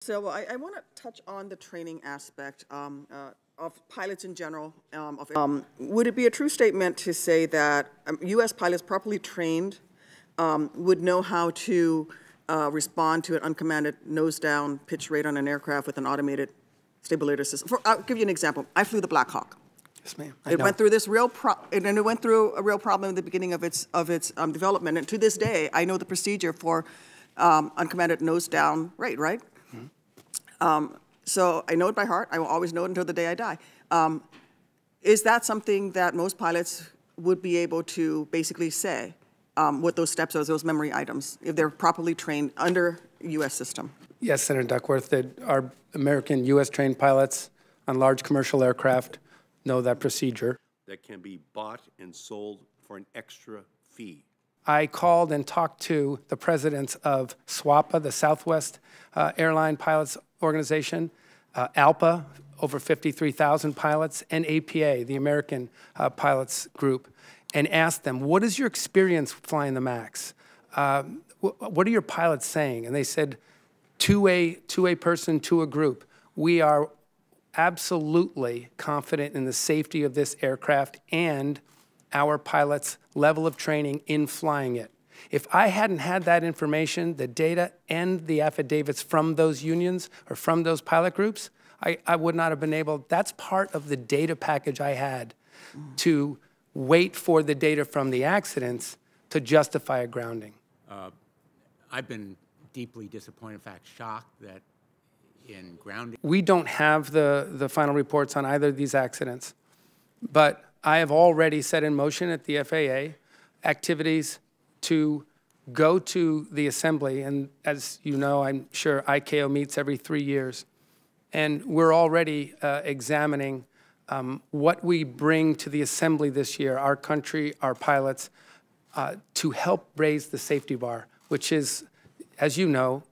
So I want to touch on the training aspect of pilots in general. Would it be a true statement to say that U.S. pilots properly trained would know how to respond to an uncommanded nose-down pitch rate on an aircraft with an automated stabilizer system? I'll give you an example. I flew the Blackhawk. Yes, ma'am. It went through this it went through a real problem at the beginning of its development, and to this day, I know the procedure for uncommanded nose-down rate, right? Mm-hmm. So I know it by heart. I will always know it until the day I die. Is that something that most pilots would be able to basically say, what those steps are, those memory items, if they're properly trained under U.S. system? Yes, Senator Duckworth, that our American U.S. trained pilots on large commercial aircraft know that procedure. That can be bought and sold for an extra fee. I called and talked to the presidents of SWAPA, the Southwest Airline Pilots Organization, ALPA, over 53,000 pilots, and APA, the American Pilots Group, and asked them, what is your experience flying the MAX? What are your pilots saying? And they said, to a person, to a group, we are absolutely confident in the safety of this aircraft and our pilots' level of training in flying it. If I hadn't had that information, the data and the affidavits from those unions or from those pilot groups, I would not have been able. That's part of the data package I had to wait for the data from the accidents to justify a grounding. I've been deeply disappointed, in fact, shocked that in grounding. We don't have the final reports on either of these accidents, but I have already set in motion at the FAA activities to go to the assembly, and as you know, I'm sure ICAO meets every 3 years, and we're already examining what we bring to the assembly this year, our country, our pilots, to help raise the safety bar, which is, as you know,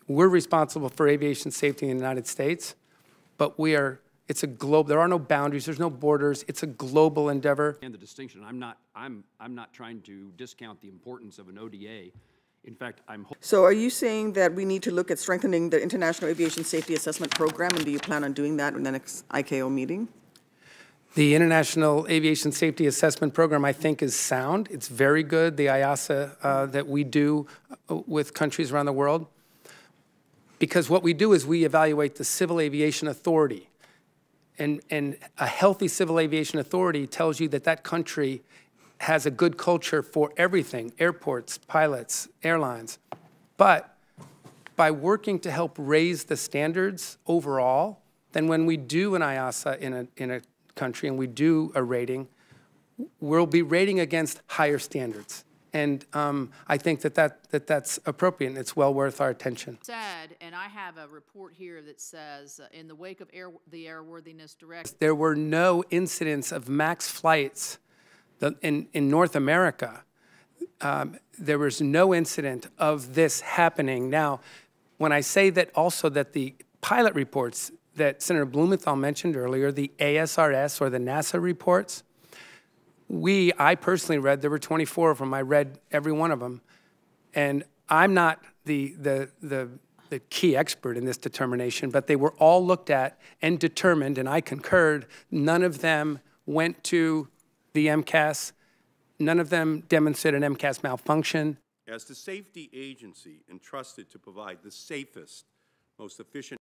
we're responsible for aviation safety in the United States, but it's a globe. There are no boundaries. There's no borders. It's a global endeavor. And the distinction. I'm not trying to discount the importance of an ODA. In fact, So are you saying that we need to look at strengthening the International Aviation Safety Assessment Program, and do you plan on doing that in the next ICAO meeting? The International Aviation Safety Assessment Program, I think, is sound. It's very good, the IASA that we do with countries around the world. Because what we do is we evaluate the Civil Aviation Authority. And a healthy Civil Aviation Authority tells you that that country has a good culture for everything, airports, pilots, airlines. But by working to help raise the standards overall, then when we do an IASA in a country and we do a rating, we'll be rating against higher standards. And I think that's appropriate, and it's well worth our attention. And I have a report here that says, in the wake of the Airworthiness Directive, there were no incidents of MAX flights in North America. There was no incident of this happening. Now, when I say that also that the pilot reports that Senator Blumenthal mentioned earlier, the ASRS or the NASA reports, I personally read, there were 24 of them, I read every one of them, and I'm not the key expert in this determination, but they were all looked at and determined, and I concurred, none of them went to the MCAS, none of them demonstrated an MCAS malfunction. As the safety agency entrusted to provide the safest, most efficient